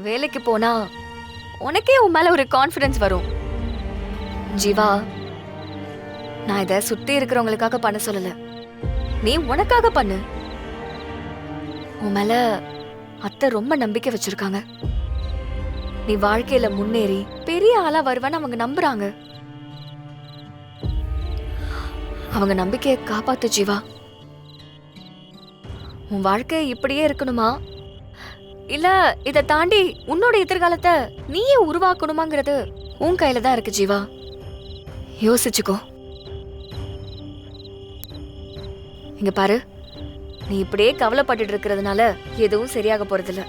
வேலைக்கு போனா உனக்கே உன் மேல ஒரு கான்ஃபிடன்ஸ் வரும். ஜீவா, நான் இத சுத்தி இருக்கிறவங்களுக்காக பண்ண சொல்லல, நீ உனக்காக பண்ணு. உன் மேல அத்தை ரொம்ப நம்பிக்கை வச்சிருக்காங்க. நீ வாழ்க்கையில முன்னேறி பெரிய ஆளா வருவான்னு அவங்க நம்புறாங்க. அவங்க நம்பிக்கையை காப்பாத்து ஜீவா. உன் வாழ்க்கை இப்படியே இருக்கணுமா, இல்ல இத தாண்டி உன்னோட எதிர்காலத்தை நீயே உருவாக்கணுமாங்கிறது உன் கையில தான் இருக்கு ஜீவா. யோசிச்சுக்கோ. இங்க பாரு, நீ இப்படியே கவலைப்பட்டுட்டு இருக்கிறதுனால எதுவும் சரியாக போறதில்ல.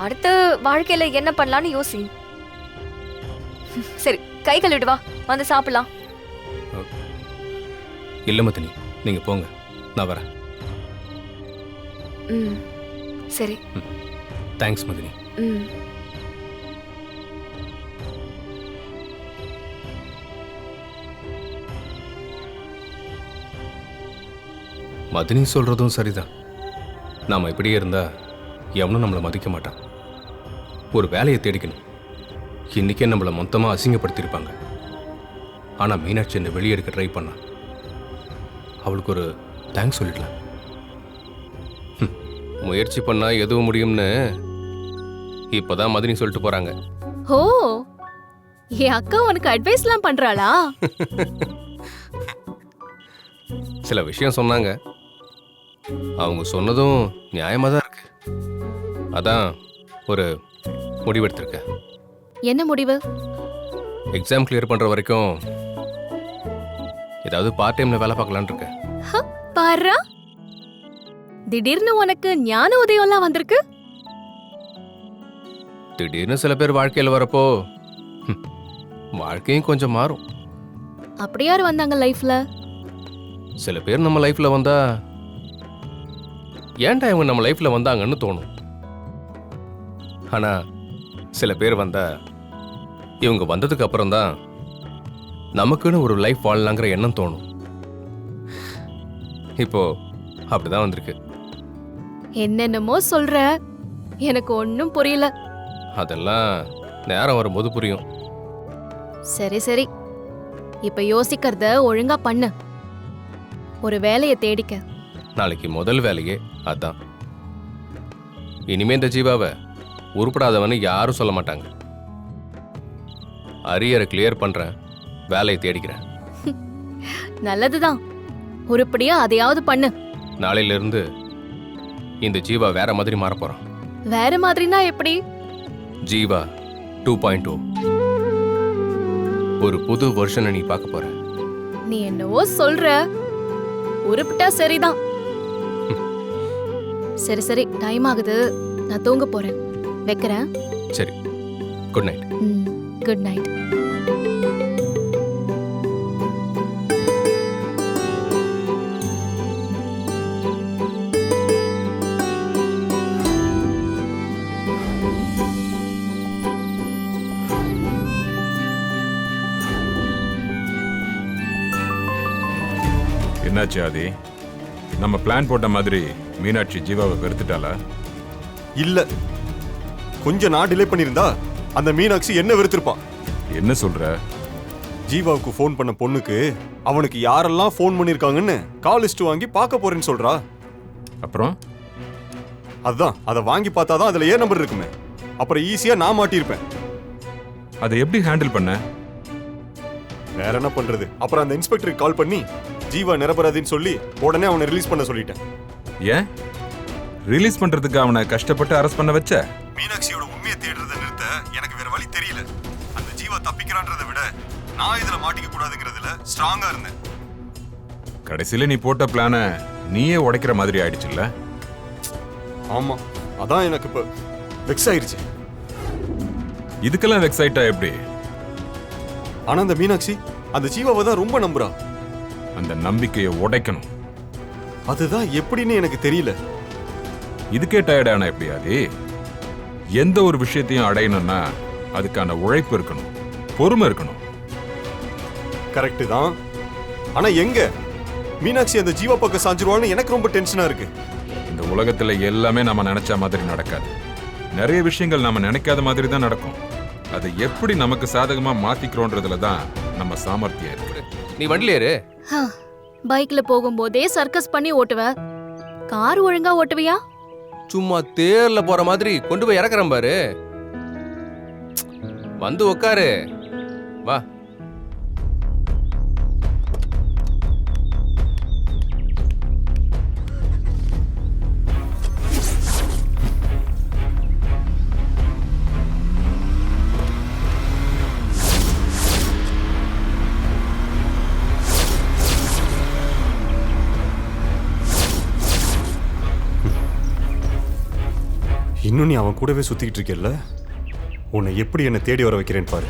அடுத்த வாழ்க்கையில என்ன பண்ணலாம்னு யோசி. சரி, கை கழுவிட்டு வா, வந்து சாப்பிடலாம். இல்ல மதினி, நீங்க போங்க, நான் வரேன். சரி. தேங்க்ஸ் மதினி. மதினி சொல்றதும் சரிதான். நாம இப்படியே இருந்தா எவனும் நம்மளை மதிக்க மாட்டான். ஒரு வேலையை தேடிக்கணும். இன்னைக்கே நம்மளை மொத்தமாக அசிங்கப்படுத்தியிருப்பாங்க. ஆனால் மீனாட்சி என்னை வெளியெடுக்க ட்ரை பண்ணா. அவளுக்கு ஒரு தேங்க்ஸ் சொல்லிடலாம். முயற்சி பண்ணா எதுவும் முடியும்னு இப்போதான் மதினி சொல்லிட்டு போறாங்க. ஓ, என் அக்கா உனக்கு அட்வைஸ்லாம் பண்றாளா? சில விஷயம் சொன்னாங்க. அவங்க சொன்னதும் நியாயமாக தான் இருக்கு. அதான் ஒரு முடிவெடுத்திருக்கேன். என்ன முடிவு? எக்ஸாம் கிளியர் பண்ற வரைக்கும் ஏதாவது பார்ட் டைம்ல வேலை பார்க்கலான்னு இருக்கேன். பாரா, திடீர்னு உனக்கு ஞான உதயம்லாம் வந்திருக்கு. திடீர்னு சில பேர் வாழ்க்கையில் வரப்போ வாழ்க்கையும் கொஞ்சம் மாறும். அப்படி யாரு வந்தாங்க லைஃப்ல? சில பேர் நம்ம லைஃப்ல வந்தா ஏன்டா இவங்க நம்ம லைஃப்ல வந்தாங்கன்னு தோணும். ஆனா சில பேர் வந்தா இவங்க வந்ததுக்கு அப்புறம் தான் நமக்குன்னு ஒரு லைஃப் வாழலாங்கிற எண்ணம் தோணும். இப்போ அப்படிதான் வந்திருக்கு. என்னென்னமோ சொல்ற, எனக்கு ஒன்னும் புரியல. அதெல்லாம் நேரம் வரும்போது புரியும். சரி சரி, இப்ப யோசிக்கிறத ஒழுங்கா பண்ணு. ஒரு வேலையை தேடிக்க. நாளைக்கு முதல் வேலையே அதான். இனிமே இந்த ஜீவாவை உருப்படாதவன்னு யாரும் சொல்ல மாட்டாங்க. அரியரை கிளியர் பண்றேன், வேலையை தேடிக்கிறேன். நல்லதுதான், உருப்படியா அதையாவது பண்ணு. நாளையில இருந்து இந்த ஜீவா வேற மாதிரி மாற போறான். வேற மாதிரினா எப்படி? ஜீவா 2.0, ஒரு புது வெர்ஷனை நீ பார்க்க போற. நீ என்னவோ சொல்ற, உருப்பிட்டா சரிதான். சரி சரி, டைம் ஆகுது, நான் தூங்க போறேன். வைக்கிறேன். சரி, குட் நைட். Good night. என்னாச்சு ஆதி? நம்ம பிளான் போட்ட மாதிரி மீனாட்சி ஜீவாவை வெறுத்துட்டாளா? இல்ல, கொஞ்சம் நான் டிலே பண்ணிருந்தா அந்த மீனாட்சி என்ன வெறுத்திருப்பான். என்ன சொல்ற? ஜீவாவுக்கு ஃபோன் பண்ண பொண்ணுக்கு அவனுக்கு யாரெல்லாம் ஃபோன் பண்ணிருக்காங்கன்னு கால் லிஸ்ட் வாங்கி பார்க்க போறேன்னு சொல்றா. அப்புறம் அதான், அதை வாங்கி பார்த்தாதான் அதுல ஏன் நம்பர் இருக்குமே. அப்புறம் ஈஸியா நான் மாட்டியிருப்பேன். அதை எப்படி ஹேண்டில் பண்ண? வேற என்ன பண்றது? அப்புறம் அந்த இன்ஸ்பெக்டருக்கு கால் பண்ணி ஜீவா நிரபராதின்னு சொல்லி உடனே அவனை ரிலீஸ் பண்ண சொல்லிட்டேன். ஏன் ரிலீஸ் பண்றதுக்கு அவனை கஷ்டப்பட்டு அரெஸ்ட் பண்ண வச்ச? மீனாட்சியோட உண்மையை தேடுறதை நிறுத்த எனக்கு வேற வழி தெரியல. அந்த ஜீவா தப்பிக்கிறான்றதை விட நான் இதுல மாட்டிக்க கூடாதுங்கிறதுல ஸ்ட்ராங்கா இருந்தேன். கடைசியில நீ போட்ட பிளான நீயே உடைக்கிற மாதிரி ஆயிடுச்சுல்ல? ஆமா, அதான் எனக்கு இப்ப வெக்ஸ் ஆயிருச்சு. இதுக்கெல்லாம் வெக்ஸ் ஆயிட்டா எப்படி? ஆனா அந்த மீனாட்சி அந்த ஜீவாவை தான் ரொம்ப நம்புறா. அந்த நம்பிக்கையை உடைக்கணும். அதுதான் எப்படின்னு எனக்கு தெரியல. இதுக்கே டயர்டான எப்படி ஆதி? எந்த ஒரு விஷயத்தையும் அடையணும்னா அதுக்கான உழைப்பு இருக்கணும், பொறுமை இருக்கணும். கரெக்ட் தான். ஆனா எங்க மீனாட்சி அந்த ஜீவா பக்கம் சாஞ்சிருவான்னு எனக்கு ரொம்ப டென்ஷனா இருக்கு. இந்த உலகத்துல எல்லாமே நம்ம நினைச்ச மாதிரி நடக்காது. நிறைய விஷயங்கள் நாம நினைக்காத மாதிரி தான் நடக்கும். அதை எப்படி நமக்கு சாதகமா மாத்திக்கிறோன்றதுல தான் நம்ம சாமர்த்தியம் இருக்கு. நீ வண்டில ஏறு. பைக்ல போகும்போதே சர்க்கஸ் பண்ணி ஓட்டுவ, கார் ஒழுங்கா ஓட்டுவியா? சும்மா தேர்ல போற மாதிரி கொண்டு போய் இறக்குறேன் பாரு. வந்து உக்காரு. வா. இன்னும் நீ அவன் கூடவே சுத்திக்கிட்டு இருக்கேல்ல, உன்னை எப்படி என்னை தேடி வர வைக்கிறேன்னு பாரு.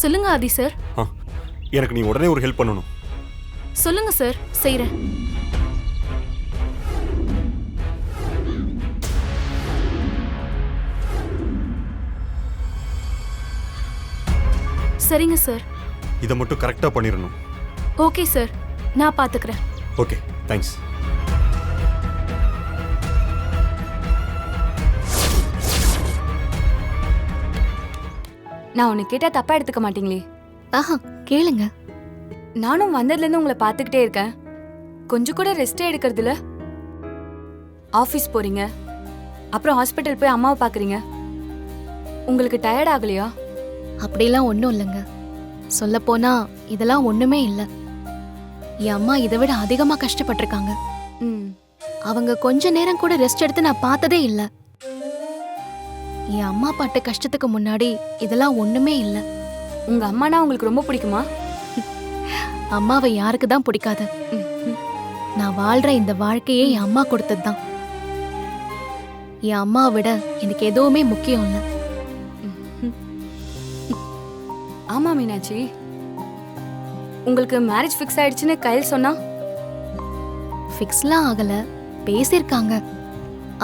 சொல்லுங்க ஆதி சார். எனக்கு நீ உடனே ஒரு ஹெல்ப் பண்ணணும். சொல்லுங்க சார், செய்றேன். சரிங்க சார். இதை மட்டும் கரெக்டா பண்ணிடணும். ஓகே சார், நான் பாத்துக்கிறேன். Okay, thanks. நான் உன்னை கேட்டா தப்பா எடுத்துக்க மாட்டீங்களே? ஆஹா, கேளுங்க. நானும் வந்ததுலேருந்து உங்களை பார்த்துக்கிட்டே இருக்கேன். கொஞ்சம் கூட ரெஸ்டே எடுக்கிறதுல. ஆஃபீஸ் போறீங்க, அப்புறம் ஹாஸ்பிட்டல் போய் அம்மாவை பார்க்குறீங்க. உங்களுக்கு டயர்ட் ஆகலையா? அப்படிலாம் ஒன்றும் இல்லைங்க. சொல்லப்போனா இதெல்லாம் ஒண்ணுமே இல்லை. என் அம்மா இதை விட அதிகமா கஷ்டப்பட்டிருக்காங்க. ம். அவங்க கொஞ்ச நேரம் கூட ரெஸ்ட் எடுத்து நான் பார்த்ததே இல்லை. என் அம்மா பட்ட கஷ்டத்துக்கு முன்னாடி இதெல்லாம் ஒண்ணுமே இல்லை. உங்க அம்மானா உங்களுக்கு ரொம்ப பிடிக்குமா? அம்மாவை யாருக்கு தான் பிடிக்காது? நான் வாழ்ற இந்த வாழ்க்கையே என் அம்மா கொடுத்தது தான். என் அம்மாவை விட எனக்கு எதுவுமே முக்கியம் இல்லை. ஆமா மீனாட்சி, உங்களுக்கு மேரேஜ் ஃபிக்ஸ் ஆயிடுச்சுன்னு கையில் சொன்னா? ஃபிக்ஸ்லாம் ஆகல, பேசியிருக்காங்க.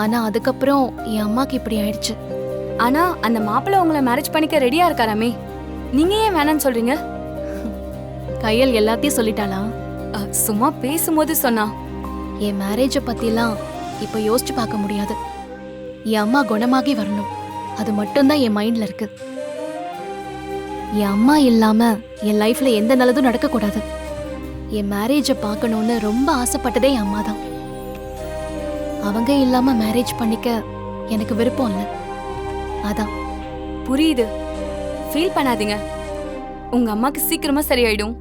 ஆனா அதுக்கப்புறம் என் அம்மாக்கு இப்படி ஆயிடுச்சு. ஆனா அந்த மாப்பிள்ளை உங்களை மேரேஜ் பண்ணிக்க ரெடியா இருக்காராமே, நீங்க ஏன் வேணான்னு சொல்றீங்க? கையல் எல்லாத்தையும் சொல்லிட்டாளா? சும்மா பேசும்போது சொன்னா. என் மேரேஜை பத்திலாம் இப்ப யோசிச்சு பார்க்க முடியாது. என் அம்மா குணமாகி வரணும், அது மட்டும்தான் என் மைண்ட்ல இருக்கு. என் அம்மா இல்லாம என் லைஃப்ல எந்த நல்லதும் நடக்கக்கூடாது. என் மேரேஜை பார்க்கணும்னு ரொம்ப ஆசைப்பட்டதே என் அம்மா தான். அவங்க இல்லாம மேரேஜ் பண்ணிக்க எனக்கு விருப்பம் இல்லை. அதான். புரியுது, ஃபீல் பண்ணாதீங்க. உங்க அம்மாக்கு சீக்கிரமா சரியாயிடும்.